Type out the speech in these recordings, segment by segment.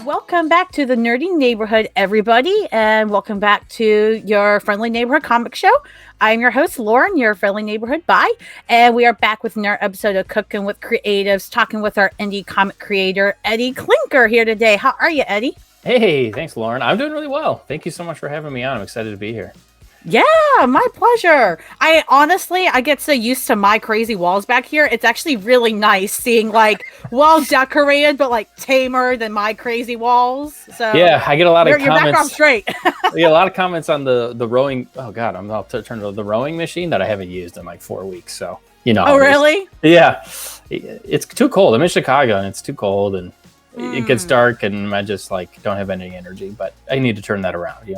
Welcome back to the nerdy neighborhood, everybody, and welcome back to your friendly neighborhood comic show. I'm your host, Lauren, your friendly neighborhood bye, and we are back with another episode of Cookin with Creatives, talking with our indie comic creator, Eddie Klinker, here today. How are you, Eddie? Hey, thanks, Lauren. I'm doing really well. Thank you so much for having me on. I'm excited to be here. Yeah, my pleasure. I get so used to my crazy walls back here. It's actually really nice seeing like well decorated, but like tamer than my crazy walls. So yeah, I get a lot of comments. You're back on straight. I get a lot of comments on the rowing. Oh God, I'm about to turn to the rowing machine that I haven't used in like 4 weeks. So Oh really? Yeah, it's too cold. I'm in Chicago and it's too cold and it gets dark and I just like don't have any energy. But I need to turn that around.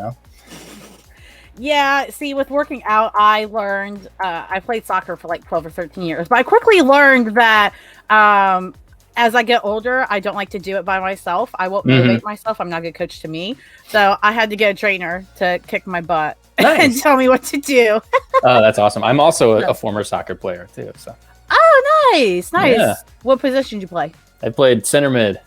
Yeah, see, with working out, I learned, I played soccer for like 12 or 13 years, but I quickly learned that as I get older, I don't like to do it by myself. I won't motivate myself. I'm not a good coach to me. So I had to get a trainer to kick my butt and tell me what to do. Oh, that's awesome. I'm also a former soccer player too. So. Oh, nice. Yeah. What position did you play? I played center mid.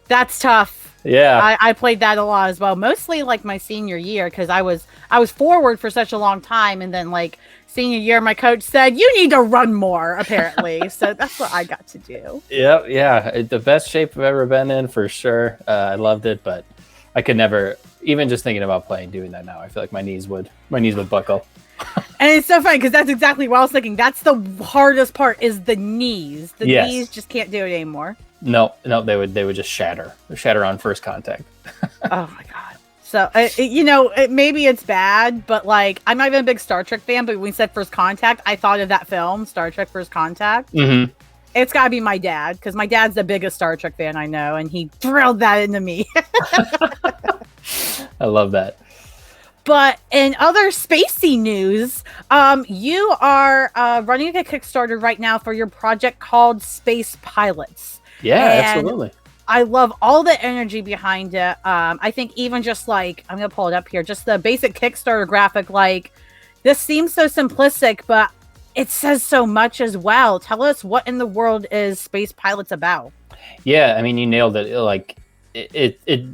That's tough. Yeah, I played that a lot as well. Mostly like my senior year because I was forward for such a long time, and then like senior year, my coach said you need to run more. Apparently, so that's what I got to do. Yep, yeah, the best shape I've ever been in for sure. I loved it, but I could never. Even just thinking about doing that now, I feel like my knees would buckle. And it's so funny because that's exactly what I was thinking. That's the hardest part is the knees. The knees just can't do it anymore. No, they would just shatter on first contact. Oh my God. So, maybe it's bad, but like, I'm not even a big Star Trek fan, but when we said First Contact, I thought of that film, Star Trek First Contact. Mm-hmm. It's gotta be my dad, because my dad's the biggest Star Trek fan I know, and he drilled that into me. I love that. But in other spacey news, you are running a Kickstarter right now for your project called Space Pilots. Yeah, absolutely. I love all the energy behind it. I think even just like, I'm going to pull it up here, just the basic Kickstarter graphic, like this seems so simplistic, but it says so much as well. Tell us what in the world is Space Pilots about? Yeah, I mean, you nailed it. Like it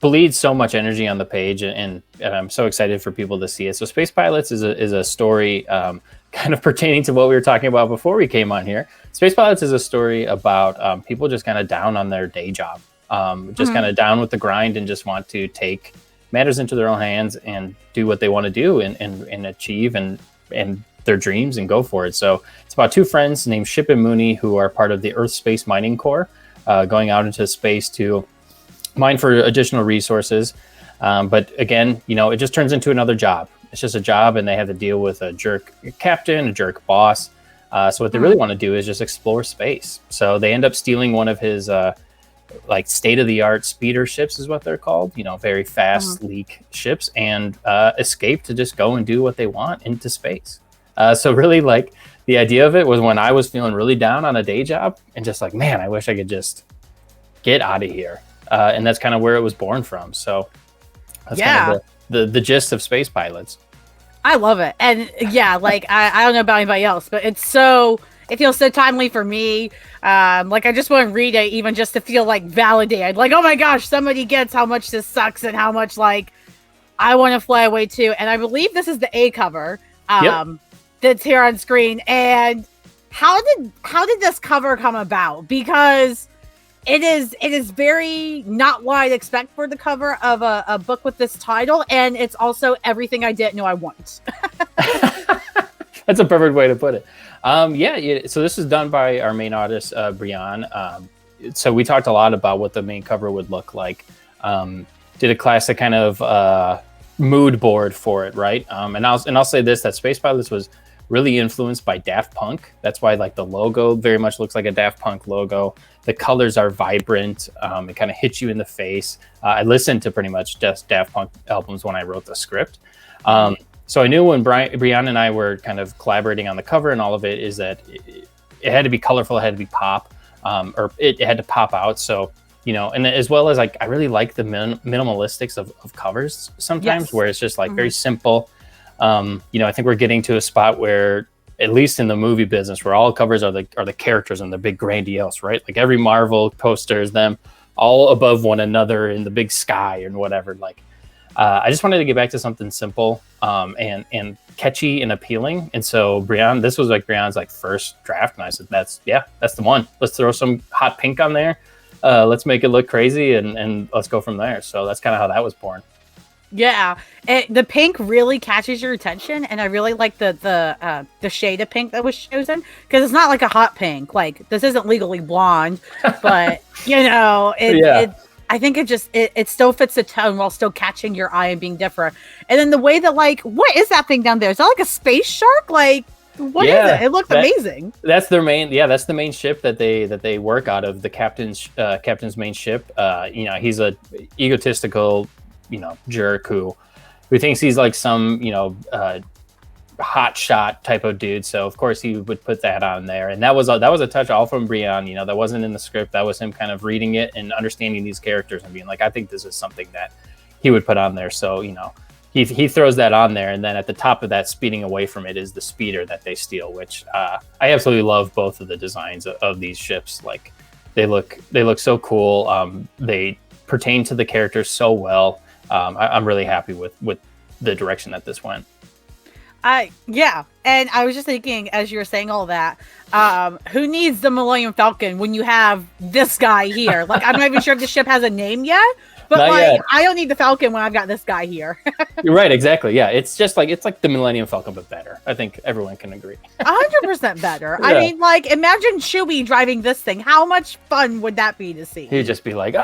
bleeds so much energy on the page and I'm so excited for people to see it. So Space Pilots is a story kind of pertaining to what we were talking about before we came on here. Space Pilots is a story about people just kind of down on their day job, just kind of down with the grind and just want to take matters into their own hands and do what they want to do and achieve and their dreams and go for it. So it's about two friends named Ship and Mooney who are part of the Earth Space Mining Corps, going out into space to mine for additional resources. But again, it just turns into another job. It's just a job and they have to deal with a jerk captain, a jerk boss. So what they really want to do is just explore space. So they end up stealing one of his like state-of-the-art speeder ships is what they're called, very fast leak ships, and escape to just go and do what they want into space. So really like the idea of it was when I was feeling really down on a day job and just like, man, I wish I could just get out of here. And that's kind of where it was born from. So that's kind of the gist of Space Pilots. I love it. And yeah, like I don't know about anybody else, but it feels so timely for me. Like I just want to read it even just to feel like validated. Like, oh my gosh, somebody gets how much this sucks and how much like I want to fly away too. And I believe this is the A cover that's here on screen. And how did this cover come about? Because it is very not what I'd expect for the cover of a book with this title, and it's also everything I didn't know I want. That's a perfect way to put it. So this is done by our main artist, Brian. So we talked a lot about what the main cover would look like. Did a classic kind of mood board for it, right? And I'll say this, that Space Pilots was really influenced by Daft Punk. That's why like the logo very much looks like a Daft Punk logo. The colors are vibrant. It kind of hits you in the face. I listened to pretty much just Daft Punk albums when I wrote the script. So I knew when Brian and I were kind of collaborating on the cover and all of it is that it had to be colorful, it had to be pop, or it had to pop out. So, and as well as like, I really like the minimalistics of covers sometimes where it's just like very simple. I think we're getting to a spot where, at least in the movie business, where all covers are the characters and the big grandiose, right? Like every Marvel poster is them all above one another in the big sky and whatever. Like, I just wanted to get back to something simple, and catchy and appealing. And so this was like Brianne's like first draft, and I said, that's the one. Let's throw some hot pink on there. Let's make it look crazy, and let's go from there. So that's kind of how that was born. Yeah, the pink really catches your attention, and I really like the shade of pink that was chosen, because it's not like a hot pink. Like, this isn't Legally Blonde, but I think it still fits the tone while still catching your eye and being different. And then the way that, like, what is that thing down there? Is that like a space shark? Like, what is it? It looks amazing. That's their main. Yeah, that's the main ship that they work out of. The captain's main ship. He's a egotistical, jerk who thinks he's like some, hot shot type of dude. So of course he would put that on there, and that was a touch all from Brian. That wasn't in the script. That was him kind of reading it and understanding these characters and being like, I think this is something that he would put on there. So he throws that on there, and then at the top of that, speeding away from it, is the speeder that they steal, which I absolutely love both of the designs of these ships. Like, they look so cool. They pertain to the characters so well. I'm really happy with the direction that this went. And I was just thinking, as you were saying all that, who needs the Millennium Falcon when you have this guy here? Like, I'm not even sure if the ship has a name yet, but Not yet. I don't need the Falcon when I've got this guy here. You're right, exactly. Yeah, it's like the Millennium Falcon, but better. I think everyone can agree. 100% better. Yeah. I mean, like, imagine Chewie driving this thing. How much fun would that be to see? He'd just be like,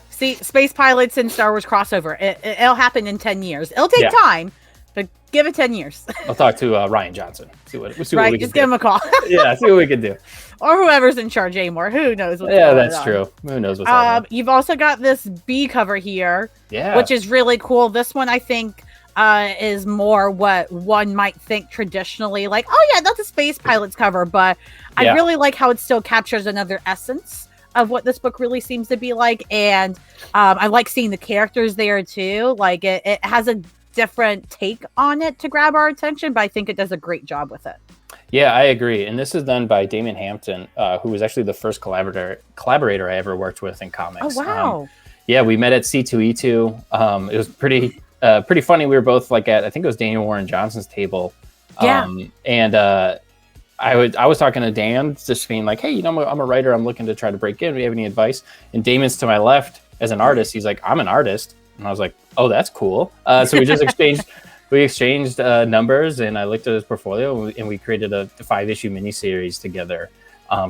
See, space pilots and Star Wars crossover. It'll happen in 10 years. It'll take time, but give it 10 years. I'll talk to Ryan Johnson. See what we can just give him a call. Yeah, see what we can do. Or whoever's in charge anymore. Who knows what's going on. Yeah, that's true. Who knows what's happening. You've also got this B cover here, which is really cool. This one, I think, is more what one might think traditionally. Like, oh yeah, that's a space pilot's cover. But I really like how it still captures another essence of what this book really seems to be like. And I like seeing the characters there too. Like, it has a different take on it to grab our attention, but I think it does a great job with it. Yeah, I agree. And this is done by Damon Hampton, who was actually the first collaborator I ever worked with in comics. Oh, wow. We met at C2E2. It was pretty funny. We were both like I think it was Daniel Warren Johnson's table. And I was talking to Dan, just being like, hey, I'm a writer. I'm looking to try to break in. Do you have any advice? And Damon's to my left as an artist. He's like, I'm an artist. And I was like, oh, that's cool. So we just exchanged numbers, and I looked at his portfolio, and we created a 5-issue miniseries together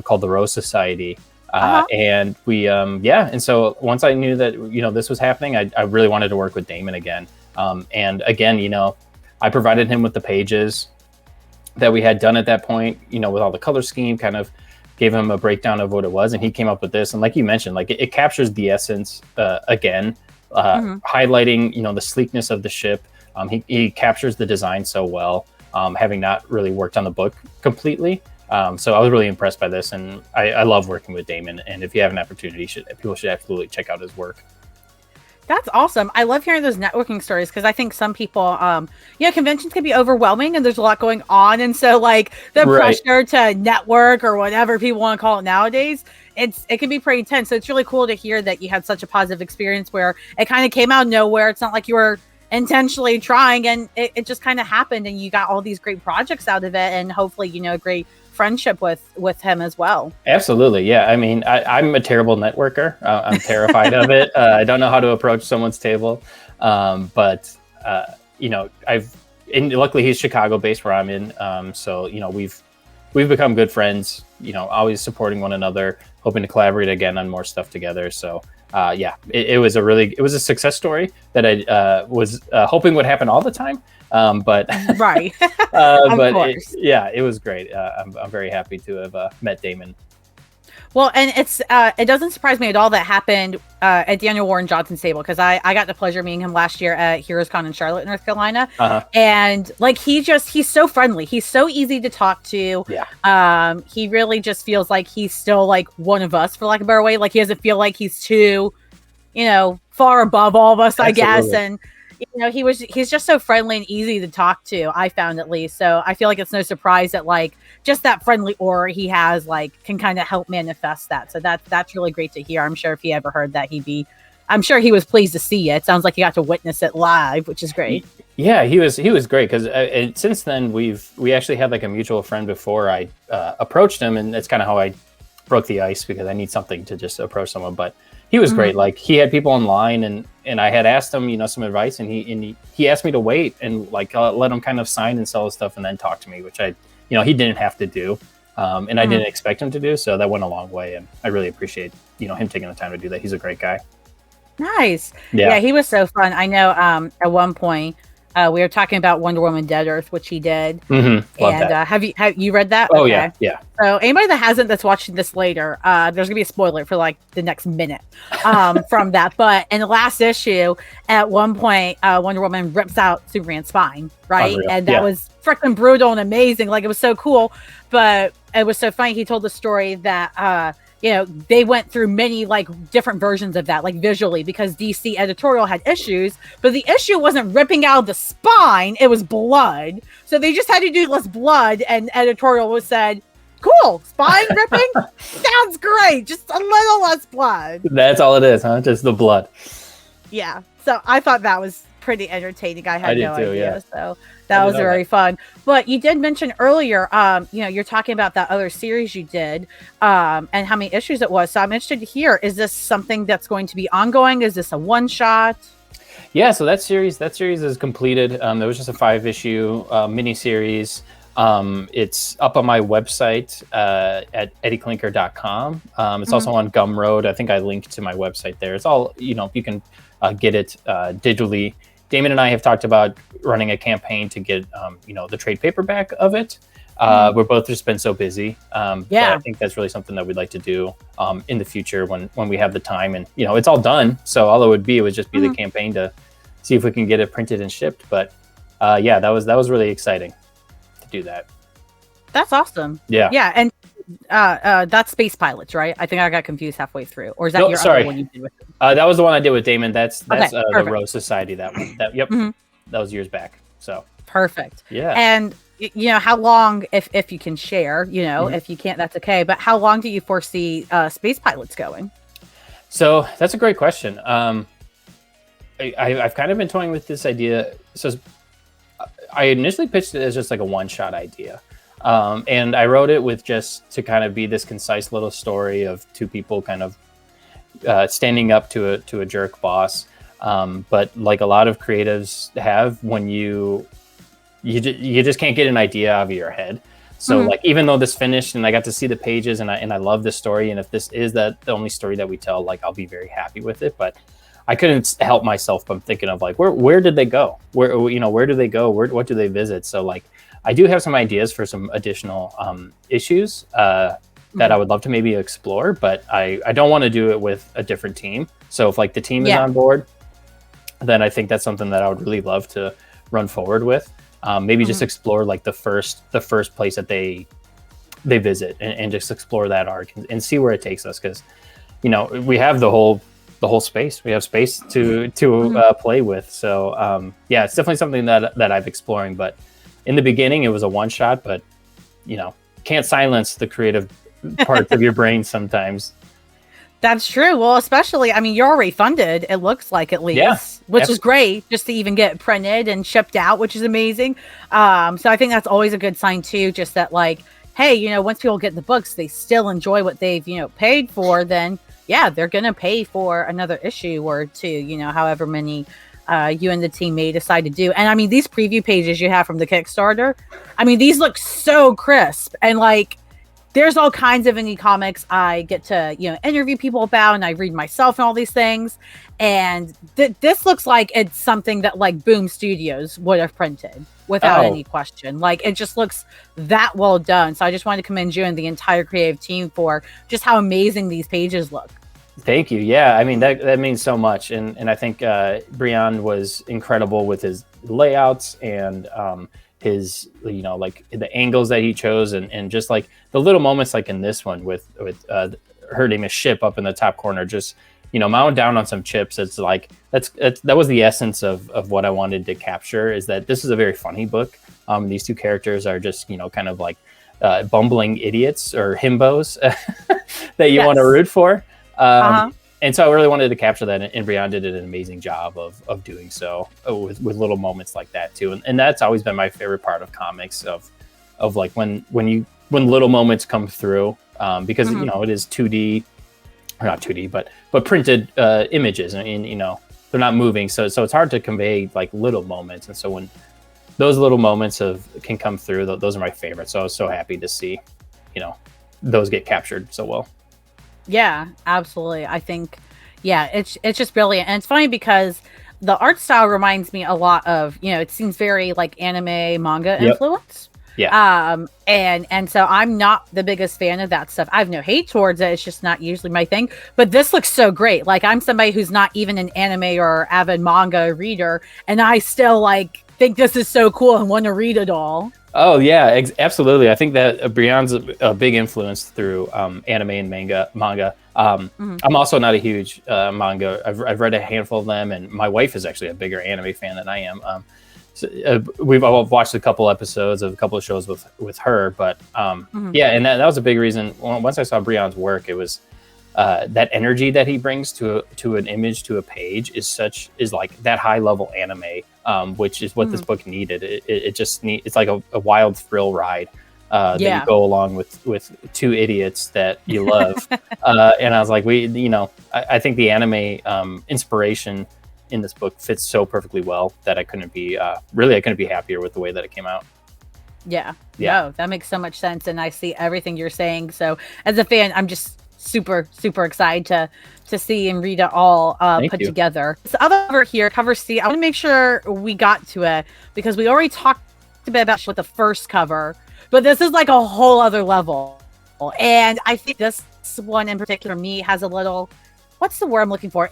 called The Rose Society. And we, and so once I knew that, this was happening, I really wanted to work with Damon again. And again, I provided him with the pages that we had done at that point, with all the color scheme, kind of gave him a breakdown of what it was. And he came up with this. And like you mentioned, like it captures the essence again, highlighting, the sleekness of the ship. He captures the design so well, having not really worked on the book completely. So I was really impressed by this, and I love working with Damon. And if you have an opportunity, people should absolutely check out his work. That's awesome. I love hearing those networking stories, because I think some people, conventions can be overwhelming and there's a lot going on. And so like the pressure to network, or whatever people want to call it nowadays, it can be pretty intense. So it's really cool to hear that you had such a positive experience where it kind of came out of nowhere. It's not like you were intentionally trying, and it just kind of happened, and you got all these great projects out of it, and hopefully, a great friendship with him as well. I've I'm a terrible networker. I'm terrified of it. I don't know how to approach someone's table, but luckily he's Chicago based, where I'm in, so we've become good friends, always supporting one another, hoping to collaborate again on more stuff together. So it was a success story that I was hoping would happen all the time. But right. It was great. I'm very happy to have met Damon. Well, and it doesn't surprise me at all that happened at Daniel Warren Johnson's table, because I got the pleasure of meeting him last year at Heroes Con in Charlotte, North Carolina. And like he's so friendly. He's so easy to talk to. Yeah. He really just feels like he's still like one of us, for lack of a better way. Like he doesn't feel like he's too, far above all of us, I guess. And he's just so friendly and easy to talk to, I found, at least. So I feel like it's no surprise that like just that friendly aura he has like can kind of help manifest that. So that's really great to hear. I'm sure if he ever heard that, I'm sure he was pleased to see it. Sounds like he got to witness it live, which is great. Yeah, he was great, because since then we actually had like a mutual friend before I approached him, and that's kind of how I broke the ice, because I need something to just approach someone. But he was great. Like, he had people online, and I had asked him, some advice, and he asked me to wait and like let him kind of sign and sell his stuff and then talk to me, which he didn't have to do, and I didn't expect him to do. So that went a long way, and I really appreciate him taking the time to do that. He's a great guy. Nice. Yeah, he was so fun. I know at one point we were talking about Wonder Woman Dead Earth, which he did. Love and that. Have you read that? Oh, okay. yeah. So anybody that hasn't, that's watching this later, there's gonna be a spoiler for like the next minute from that. But in the last issue, at one point, Wonder Woman rips out Superman's spine, right? Unreal. And that was freaking brutal and amazing. Like, it was so cool. But it was so funny. He told the story that they went through many like different versions of that, like visually, because DC editorial had issues, but the issue wasn't ripping out the spine, it was blood. So they just had to do less blood, and editorial was said, cool, spine ripping sounds great, just a little less blood. That's all it is, huh? Just the blood. Yeah. So I thought that was pretty entertaining. I had no idea. Yeah. So that was very fun. But you did mention earlier, you're talking about that other series you did, and how many issues it was. So I'm interested to hear, is this something that's going to be ongoing? Is this a one shot? Yeah, so that series is completed. There was just a 5-issue miniseries. It's up on my website at eddieklinker.com. It's also on Gumroad. I think I linked to my website there. It's all, you can get it digitally. Damon and I have talked about running a campaign to get, the trade paperback of it. We're both just been so busy. But I think that's really something that we'd like to do in the future when we have the time. And, it's all done. So all it would just be the campaign to see if we can get it printed and shipped. But that was really exciting to do that. That's awesome. Yeah. Yeah. And that's Space Pilots, right? I think I got confused halfway through. Or is that other one you did with them? That was the one I did with Damon. That's the Rose Society. That one. Yep. That was years back. So perfect. Yeah. And how long, if you can share, if you can't, that's okay. But how long do you foresee Space Pilots going? So that's a great question. I've kind of been toying with this idea. So I initially pitched it as just like a one-shot idea. And I wrote it with just to kind of be this concise little story of two people kind of standing up to a jerk boss. But like a lot of creatives have, when you just can't get an idea out of your head. So like, even though this finished and I got to see the pages and I love this story, and if this is the only story that we tell, like, I'll be very happy with it. But I couldn't help myself from thinking of like, where did they go? Where do they go? What do they visit? So like, I do have some ideas for some additional issues that I would love to maybe explore, but I don't want to do it with a different team. So if like the team is on board, then I think that's something that I would really love to run forward with. Maybe just explore like the first place that they visit and just explore that arc and see where it takes us. Because, we have the whole space. We have space to play with. So it's definitely something that I'm exploring. But in the beginning, it was a one shot. But can't silence the creative parts of your brain sometimes. That's true. Well, especially, you're already funded, it looks like, at least, which is great, just to even get printed and shipped out, which is amazing. So I think that's always a good sign too, just that like, hey, once people get the books, they still enjoy what they've, paid for, then they're going to pay for another issue or two, however many you and the team may decide to do. And these preview pages you have from the Kickstarter, these look so crisp, and like, there's all kinds of indie comics I get to, interview people about, and I read myself and all these things. And this looks like it's something that like Boom Studios would have printed without any question. Like, it just looks that well done. So I just wanted to commend you and the entire creative team for just how amazing these pages look. Thank you. Yeah, that means so much. And I think Brian was incredible with his layouts and his, like the angles that he chose, and just like the little moments like in this one with her name is Ship up in the top corner, just mowing down on some chips. It's like that was the essence of what I wanted to capture. Is that this is a very funny book. These two characters are just kind of like bumbling idiots or himbos that you want to root for. And so I really wanted to capture that, and Brianne did an amazing job of doing so with little moments like that too. And that's always been my favorite part of comics of like when little moments come through, because it is 2D, or not 2D, but printed images, and they're not moving, so it's hard to convey like little moments. And so when those little moments can come through, those are my favorites. So I was so happy to see those get captured so well. Yeah, absolutely. I think, yeah, it's just brilliant. And it's funny because the art style reminds me a lot of, it seems very like anime manga influence. Yeah. And so I'm not the biggest fan of that stuff. I have no hate towards it. It's just not usually my thing. But this looks so great. Like, I'm somebody who's not even an anime or avid manga reader, and I still like think this is so cool and want to read it all. Oh yeah, absolutely. I think that Brianne's a big influence through anime and manga. I'm also not a huge manga. I've read a handful of them, and my wife is actually a bigger anime fan than I am. We've all watched a couple episodes of a couple of shows with her, but yeah, and that was a big reason. Once I saw Brianne's work, it was that energy that he brings to an image, to a page, is like that high level anime, which is what this book needed. It's like a wild thrill ride that you go along with two idiots that you love. And I was like, I think the anime inspiration in this book fits so perfectly well that I couldn't be happier with the way that it came out. Yeah. No, that makes so much sense, and I see everything you're saying. So as a fan, I'm just super excited to see and read it all put together. This other cover here, cover C, I want to make sure we got to it because we already talked a bit about with the first cover, but this is like a whole other level. And I think this one in particular, me, has a little, what's the word I'm looking for?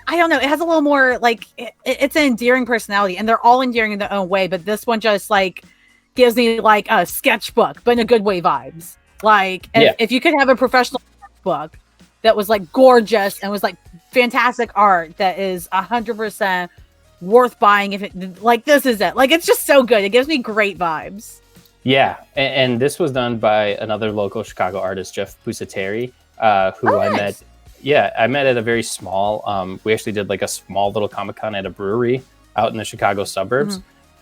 I don't know. It has a little more like it's an endearing personality, and they're all endearing in their own way. But this one just like gives me like a sketchbook, but in a good way vibes. Like if you could have a professional book that was like gorgeous and was like fantastic art that is 100% worth buying, if it like this is it. Like, it's just so good. It gives me great vibes. Yeah, and this was done by another local Chicago artist, Jeff Pusateri, who I met. Yeah, I met at a very small. We actually did like a small little Comic-Con at a brewery out in the Chicago suburbs.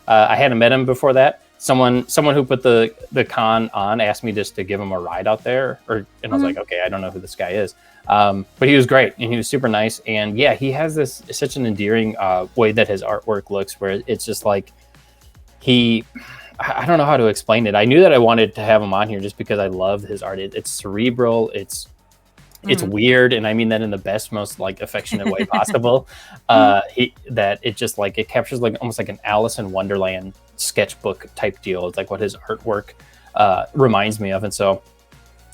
I hadn't met him before that. Someone who put the con on asked me just to give him a ride out there, and I was like, okay, I don't know who this guy is, but he was great and he was super nice. And yeah, he has such an endearing way that his artwork looks, where it's just like I don't know how to explain it. I knew that I wanted to have him on here just because I love his art. It's cerebral. It's weird, and I mean that in the best, most like affectionate way possible. It captures like almost like an Alice in Wonderland sketchbook type deal. It's like what his artwork reminds me of, and so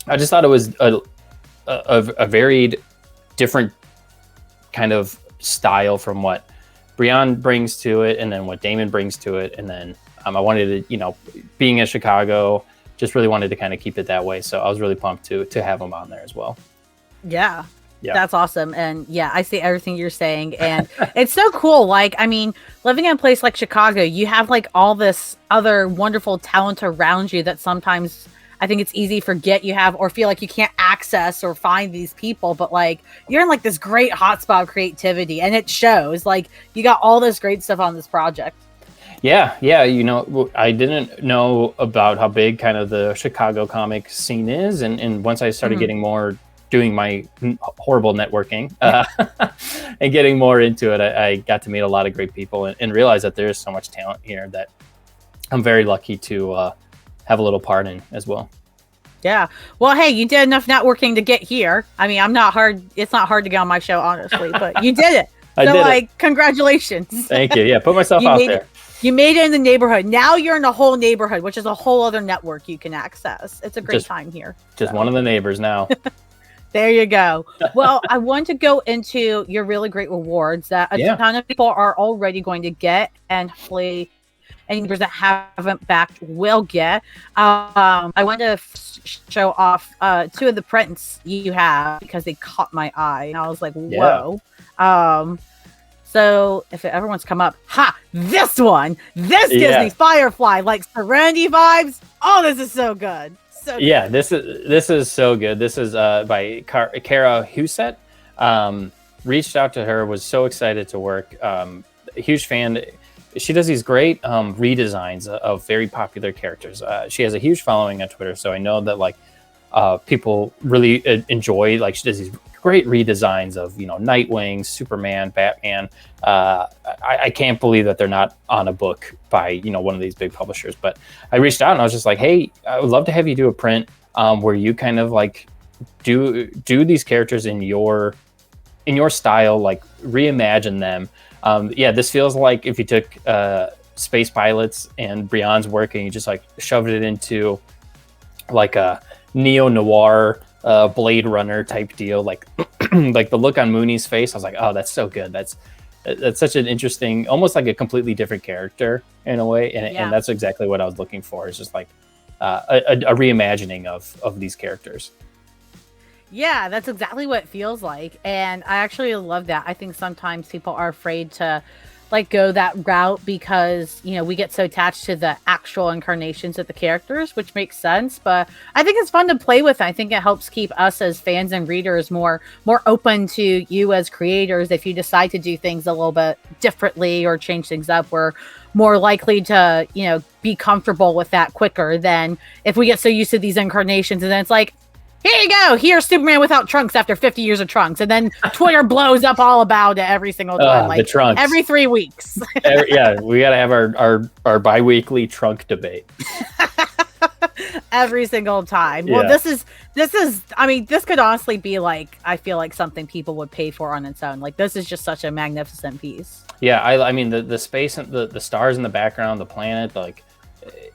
I just thought it was a varied, different kind of style from what Brianne brings to it, and then what Damon brings to it, and then I wanted to, being in Chicago, just really wanted to kind of keep it that way. So I was really pumped to have him on there as well. Yeah, that's awesome. And yeah, I see everything you're saying, and it's so cool. Like, I mean, living in a place like Chicago, you have like all this other wonderful talent around you that sometimes I think it's easy to forget you have, or feel like you can't access or find these people. But like, you're in like this great hotspot of creativity, and it shows. Like, you got all this great stuff on this project. Yeah. I didn't know about how big kind of the Chicago comic scene is, and once I started getting more, doing my horrible networking and getting more into it, I got to meet a lot of great people and realize that there is so much talent here that I'm very lucky to have a little part in as well. Yeah. Well, hey, you did enough networking to get here. I mean, it's not hard to get on my show, honestly, but you did it. So congratulations. Thank you. Yeah, put myself out there. You made it in the neighborhood. Now you're in the whole neighborhood, which is a whole other network you can access. It's a great time here. Just one of the neighbors now. There you go. Well, I want to go into your really great rewards that a ton of people are already going to get, and hopefully any members that haven't backed will get. I wanted to show off 2 of the prints you have because they caught my eye, and I was like, whoa. So if everyone's come up, this one, this gives me Firefly, like Serenity vibes. Oh, this is so good. So yeah, this is so good. This is by Kara Huset. Reached out to her, was so excited to work. Huge fan. She does these great redesigns of very popular characters. She has a huge following on Twitter, so I know that like people really enjoy. Like, she does these great redesigns of Nightwing, Superman, Batman. I can't believe that they're not on a book by one of these big publishers. But I reached out and I was just like, hey, I would love to have you do a print where you kind of like do these characters in your style, like reimagine them. This feels like if you took Space Pilots and Brian's work and you just like shoved it into like a neo-noir Blade Runner type deal, like like the look on Mooney's face, I was like, oh, that's so good. That's such an interesting, almost like a completely different character in a way, and that's exactly what I was looking for. It's just like a reimagining of these characters. Yeah, that's exactly what it feels like. And I actually love that. I think sometimes people are afraid to like go that route because, we get so attached to the actual incarnations of the characters, which makes sense. But I think it's fun to play with. I think it helps keep us as fans and readers more open to you as creators. If you decide to do things a little bit differently or change things up, we're more likely to, be comfortable with that quicker than if we get so used to these incarnations and then it's like, here you go. Here's Superman without trunks after 50 years of trunks. And then Twitter blows up all about it every single time. Like the trunks. Every 3 weeks. We got to have our bi-weekly trunk debate. Every single time. Well, this is, I mean, this could honestly be like, I feel like something people would pay for on its own. Like, this is just such a magnificent piece. Yeah. I mean, the space and the stars in the background, the planet, like,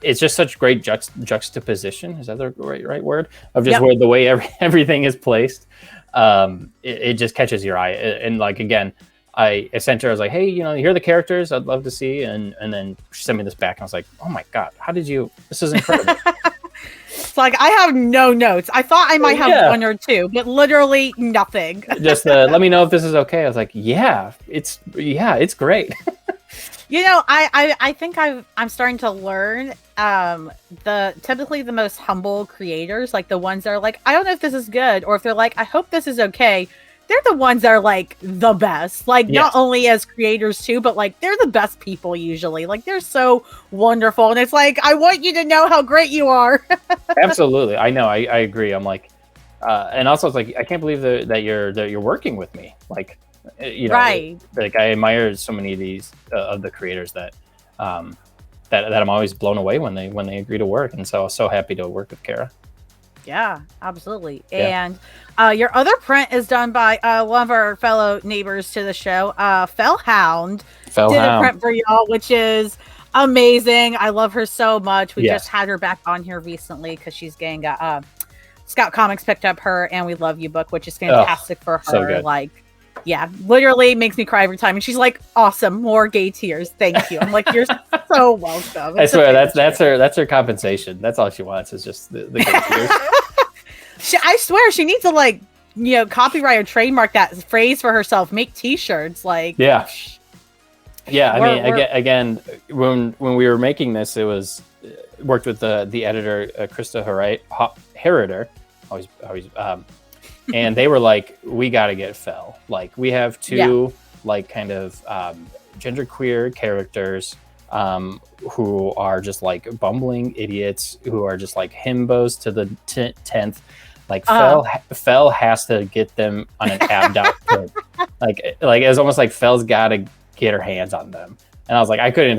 it's just such great juxtaposition. Is that the right word? Of just where the way everything is placed. It just catches your eye. And like, again, I sent her, I was like, hey, here are the characters I'd love to see. And then she sent me this back and I was like, oh my God, this is incredible. It's like, I have no notes. I thought I might have 1 or 2, but literally nothing. Just let me know if this is okay. I was like, it's great. I think I'm starting to learn typically the most humble creators, like the ones that are like, I don't know if this is good, or if they're like, I hope this is okay. They're the ones that are like the best, like not only as creators too, but like they're the best people usually. Like they're so wonderful, and it's like, I want you to know how great you are. Absolutely, I know, I agree. I'm like, and also it's like, I can't believe that you're working with me, like. Right. Like I admire so many of these of the creators that that I'm always blown away when they agree to work, and so happy to work with Kara. Yeah, absolutely. Yeah. And your other print is done by one of our fellow neighbors to the show, Fellhound. Did a print for y'all, which is amazing. I love her so much. We just had her back on here recently because she's getting Scout Comics picked up her And We Love You book, which is fantastic for her. So good. Like, yeah, literally makes me cry every time. And she's like, awesome, more gay tears. Thank you. I'm like, you're so welcome. I swear that's her compensation. That's all she wants is just the gay tears. I swear she needs to like, copyright or trademark that phrase for herself. Make t-shirts like. Yeah. I mean, again, when we were making this, it was worked with the editor, Krista Harrider. Always and they were like, we got to get Fell. Like, we have 2 like kind of genderqueer characters who are just like bumbling idiots who are just like himbos to the 10th. Like Fell has to get them on an abbed out print. Like it's almost like Fell's got to get her hands on them. And I was like, I couldn't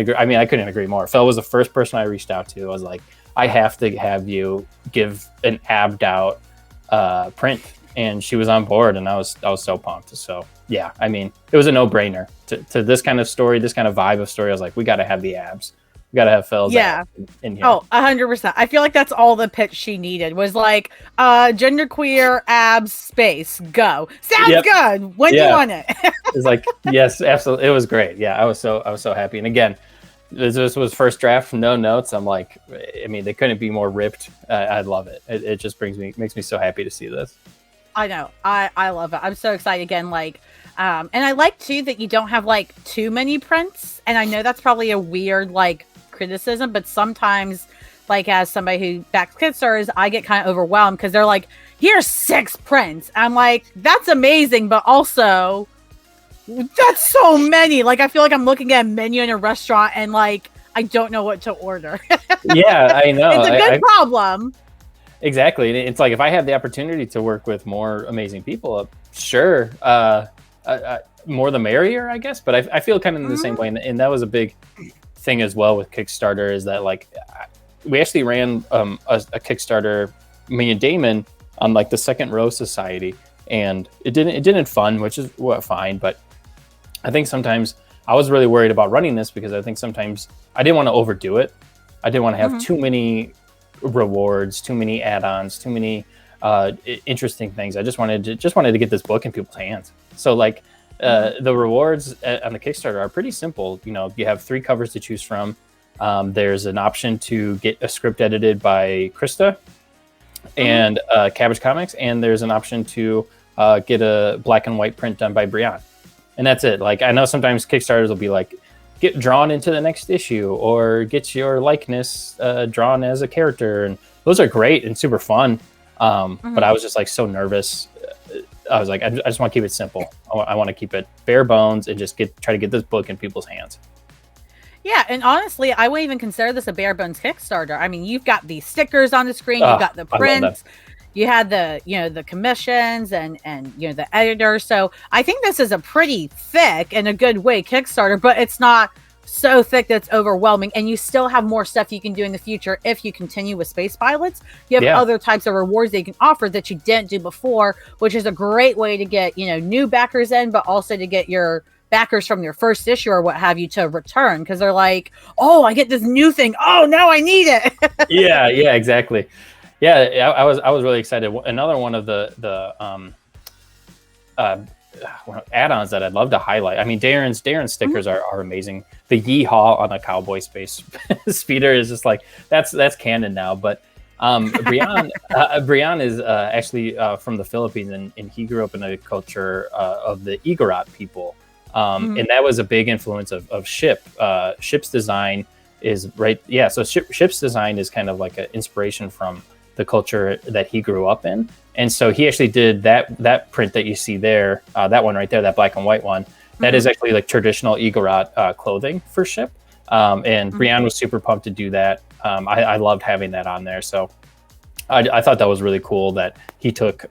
agree more. Fell was the first person I reached out to. I was like, I have to have you give an abbed out print. And she was on board, and I was so pumped. So yeah, I mean, it was a no-brainer to this kind of story, this kind of vibe of story. I was like, we got to have the abs, we got to have Phil's in here. Oh, 100%. I feel like that's all the pitch she needed was like, genderqueer abs space go. Sounds good. When do you want it? It's like, yes, absolutely. It was great. Yeah, I was so happy. And again, This was first draft, no notes. I'm like, I mean, they couldn't be more ripped. I love it. It just makes me so happy to see this. I know. I love it. I'm so excited again. Like, and I like too that you don't have like too many prints. And I know that's probably a weird like criticism, but sometimes, like as somebody who backs Kickstarters, I get kind of overwhelmed because they're like, "Here's 6 prints." I'm like, "That's amazing," but also, that's so many. Like, I feel like I'm looking at a menu in a restaurant and like I don't know what to order. Yeah, I know. It's a good problem. Exactly. It's like if I had the opportunity to work with more amazing people, sure, more the merrier, I guess. But I feel kind of in the same way, and that was a big thing as well with Kickstarter. Is that like we actually ran a Kickstarter, me and Damon, on like the Second Row Society, and it didn't fund, which is fine. But I think sometimes I was really worried about running this because I think sometimes I didn't want to overdo it. I didn't want to have too many rewards, too many add-ons, too many interesting things. I just wanted to get this book in people's hands. So like the rewards on the Kickstarter are pretty simple. You know, you have 3 covers to choose from. There's an option to get a script edited by Krista and Cabbage Comics, and there's an option to get a black and white print done by Brian. And that's it. Like, I know sometimes Kickstarters will be like, get drawn into the next issue or get your likeness drawn as a character. And those are great and super fun. But I was just like so nervous. I was like, I just want to keep it simple. I want to keep it bare bones and just try to get this book in people's hands. Yeah, and honestly, I wouldn't even consider this a bare bones Kickstarter. I mean, you've got these stickers on the screen, you've got the prints, you had the, the commissions and the editor. So I think this is a pretty thick and a good way Kickstarter, but it's not so thick that's overwhelming. And you still have more stuff you can do in the future if you continue with Space Pilots. You have other types of rewards that you can offer that you didn't do before, which is a great way to get, new backers in, but also to get your backers from their first issue or what have you to return, because they're like, oh, I get this new thing. Oh, now I need it. Yeah, exactly. Yeah, I was really excited. Another one of the add-ons that I'd love to highlight. I mean, Darren's stickers are amazing. The Yeehaw on a cowboy space speeder is just like that's canon now. But Brian is actually from the Philippines, and he grew up in a culture of the Igorot people. And that was a big influence of ship's design is right. Yeah. So ship's design is kind of like an inspiration from the culture that he grew up in. And so he actually did that print that you see there, that one right there, that black and white one, that is actually like traditional Igorot clothing for ship. And Brianne was super pumped to do that. I loved having that on there. So I thought that was really cool that he took,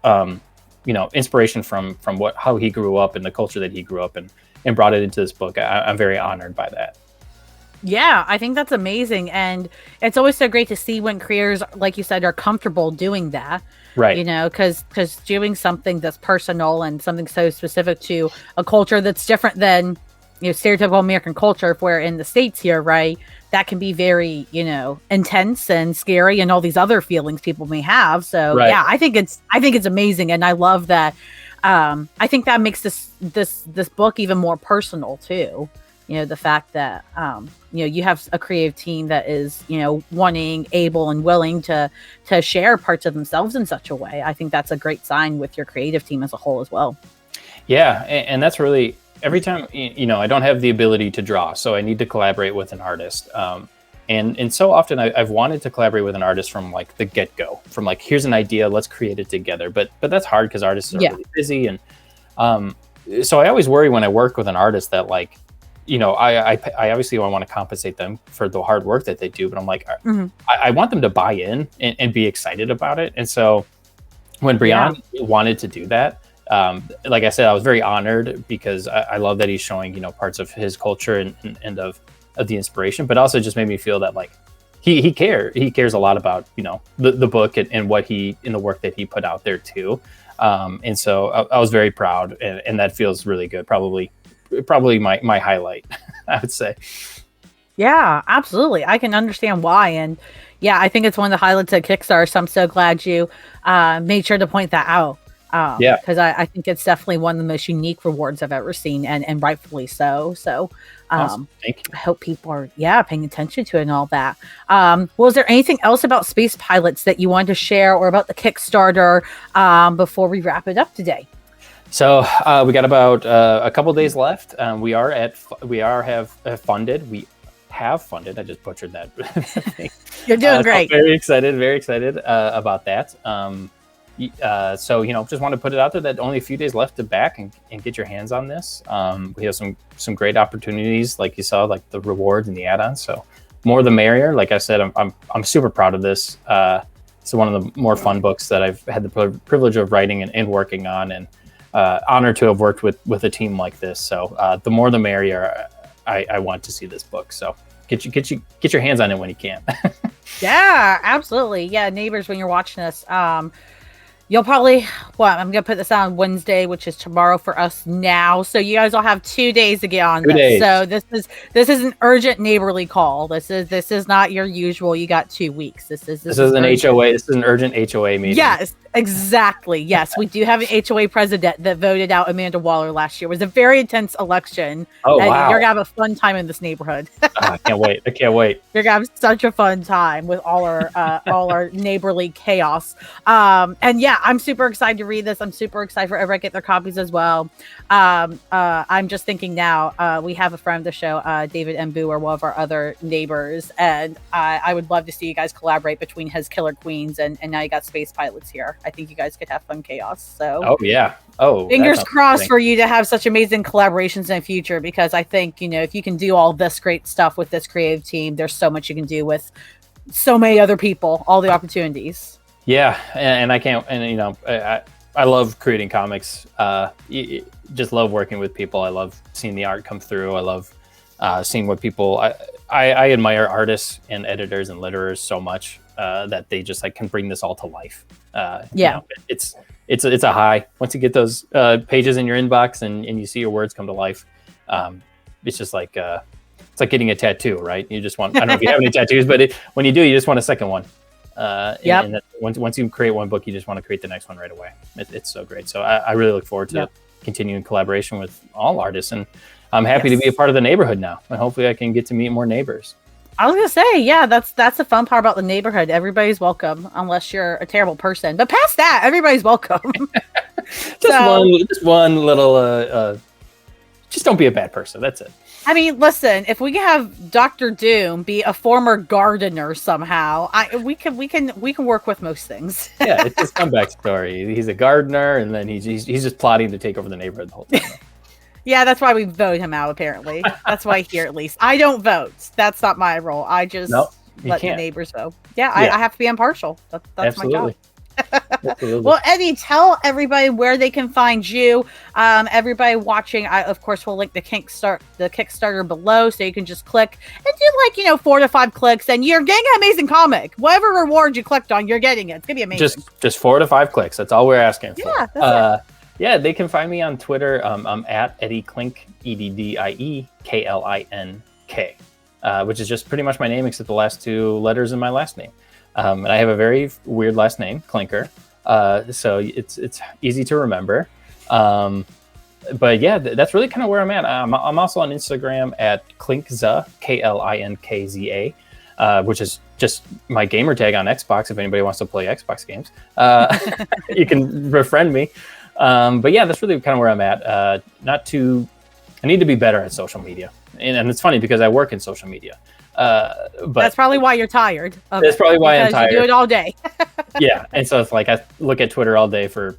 inspiration from how he grew up and the culture that he grew up in and brought it into this book. I'm very honored by that. Yeah, I think that's amazing. And it's always so great to see when creators, like you said, are comfortable doing that. Right. Because doing something that's personal and something so specific to a culture that's different than, stereotypical American culture, if we're in the States here, right? That can be very, intense and scary and all these other feelings people may have. So yeah, I think it's amazing. And I love that. I think that makes this book even more personal too. The fact that, you have a creative team that is, wanting, able, and willing to share parts of themselves in such a way. I think that's a great sign with your creative team as a whole as well. Yeah. And that's really, every time, I don't have the ability to draw, so I need to collaborate with an artist. And so often I've wanted to collaborate with an artist from like the get-go, from like, here's an idea, let's create it together. But that's hard because artists are really busy. And so I always worry when I work with an artist that like, I obviously want to compensate them for the hard work that they do, but I'm like, I want them to buy in and be excited about it. And so when Brian wanted to do that, like I said, I was very honored because I love that he's showing, parts of his culture and of the inspiration, but also just made me feel that like he cares a lot about, the book and what in the work that he put out there too. And so I was very proud, and that feels really good. Probably my highlight, I would say. Yeah, absolutely. I can understand why. And yeah, I think it's one of the highlights of Kickstarter. So I'm so glad you made sure to point that out. Yeah. Because I think it's definitely one of the most unique rewards I've ever seen, and rightfully so. So Awesome. Thank you. I hope people are paying attention to it and all that. Well, is there anything else about Space Pilots that you want to share, or about the Kickstarter, before we wrap it up today? So we got about a couple days left. We have funded. We have funded. I just butchered that. You're doing great. So very excited about that. So just want to put it out there that only a few days left to back and get your hands on this. We have some great opportunities, like you saw, like the rewards and the add-ons. So more the merrier. Like I said, I'm super proud of this. It's one of the more fun books that I've had the privilege of writing and working on, and honored to have worked with a team like this. So the more the merrier. I want to see this book. So get your hands on it when you can. Yeah, absolutely. Yeah, neighbors, when you're watching this, you'll probably, I'm going to put this on Wednesday, which is tomorrow for us now. So you guys all have 2 days to get on this. 2 days. So this is an urgent neighborly call. This is not your usual. You got 2 weeks. This is an HOA. This is an urgent HOA meeting. Yes, exactly. Yes, we do have an HOA president that voted out Amanda Waller last year. It was a very intense election. Oh, wow. You're going to have a fun time in this neighborhood. I can't wait. You're going to have such a fun time with all our neighborly chaos. And yeah, I'm super excited to read this. I'm super excited for everyone to get their copies as well. I'm just thinking now, we have a friend of the show, David Mbu, or one of our other neighbors, and I would love to see you guys collaborate between his Killer Queens and now you got Space Pilots here. I think you guys could have fun chaos. So oh yeah. Oh, fingers crossed for you to have such amazing collaborations in the future, because I think, if you can do all this great stuff with this creative team, there's so much you can do with so many other people, all the opportunities. Yeah, and I can't, and I love creating comics. Just love working with people. I love seeing the art come through. I love seeing what people. I admire artists and editors and letterers so much that they just can bring this all to life. It's a high once you get those pages in your inbox and you see your words come to life. It's just like it's like getting a tattoo, right? You just want. I don't know if you have any tattoos, but when you do, you just want a second one. And once you create one book, you just want to create the next one right away. It's so great. So I really look forward to continuing collaboration with all artists, and I'm happy to be a part of the neighborhood now. And hopefully, I can get to meet more neighbors. I was gonna say, yeah, that's the fun part about the neighborhood. Everybody's welcome, unless you're a terrible person. But past that, everybody's welcome. just one little. Just don't be a bad person. That's it. I mean, listen, if we can have Dr. Doom be a former gardener somehow, we can work with most things. Yeah, it's his comeback story. He's a gardener, and then he's just plotting to take over the neighborhood the whole time. Yeah, that's why we vote him out, apparently. That's why here, at least. I don't vote. That's not my role. I just let the neighbors vote. Yeah, I have to be impartial. That's my job. Absolutely. Well, Eddie, tell everybody where they can find you. Everybody watching, I of course will link the Kickstarter below, so you can just click and do 4 to 5 clicks, and you're getting an amazing comic. Whatever reward you clicked on, you're getting it. It's gonna be amazing. Just 4 to 5 clicks. That's all we're asking for. Yeah, that's it. Yeah, they can find me on Twitter. I'm at Eddie Klink, EDDIE KLINK, which is just pretty much my name except the last 2 letters in my last name. And I have a very weird last name, Klinker. So it's easy to remember. But yeah, that's really kind of where I'm at. I'm also on Instagram at Klinkza, KLINKZA, which is just my gamer tag on Xbox. If anybody wants to play Xbox games, you can befriend me. But yeah, that's really kind of where I'm at. I need to be better at social media. And it's funny because I work in social media. But that's probably why you're tired. That's probably why I'm tired. You do it all day. Yeah, and so it's like I look at Twitter all day for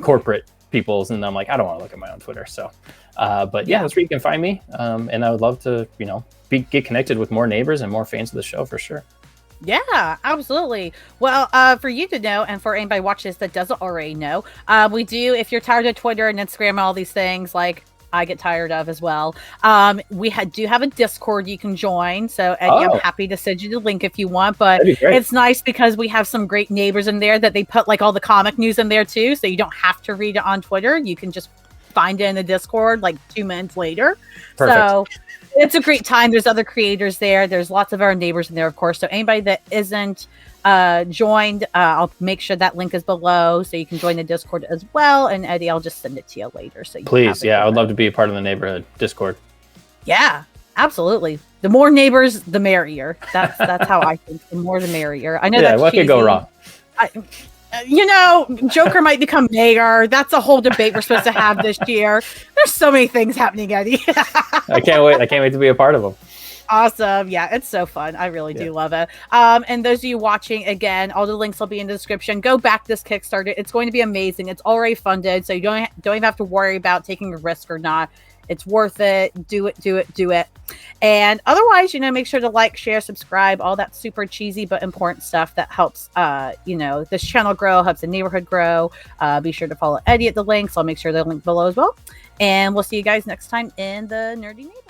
corporate peoples, and I'm like, I don't want to look at my own Twitter. So, but yeah, that's where you can find me. And I would love to, get connected with more neighbors and more fans of the show for sure. Yeah, absolutely. Well, for you to know, and for anybody watching this that doesn't already know, we do. If you're tired of Twitter and Instagram and all these things, like I get tired of as well. We do have a Discord you can join. So Eddie, I'm happy to send you the link if you want. But it's nice because we have some great neighbors in there that they put all the comic news in there too. So you don't have to read it on Twitter. You can just find it in the Discord like 2 minutes later. Perfect. So it's a great time. There's other creators there. There's lots of our neighbors in there, of course. So anybody that isn't joined, I'll make sure that link is below so you can join the Discord as well. And Eddie, I'll just send it to you later. So you please, yeah, I would love to be a part of the neighborhood Discord. Yeah, absolutely. The more neighbors, the merrier. That's how I think. The more, the merrier. I know that's what cheesy. could go wrong? Joker might become mayor. That's a whole debate we're supposed to have this year. There's so many things happening, Eddie. I can't wait to be a part of them. Awesome. Yeah, it's so fun. I really do love it. And those of you watching, again, all the links will be in the description. Go back this Kickstarter. It's going to be amazing. It's already funded, so you don't even have to worry about taking a risk or not. It's worth it. Do it. And otherwise, make sure to like, share, subscribe, all that super cheesy but important stuff that helps, this channel grow, helps the neighborhood grow. Be sure to follow Eddie at the links. I'll make sure they're linked below as well. And we'll see you guys next time in the Nerdy Neighborhood.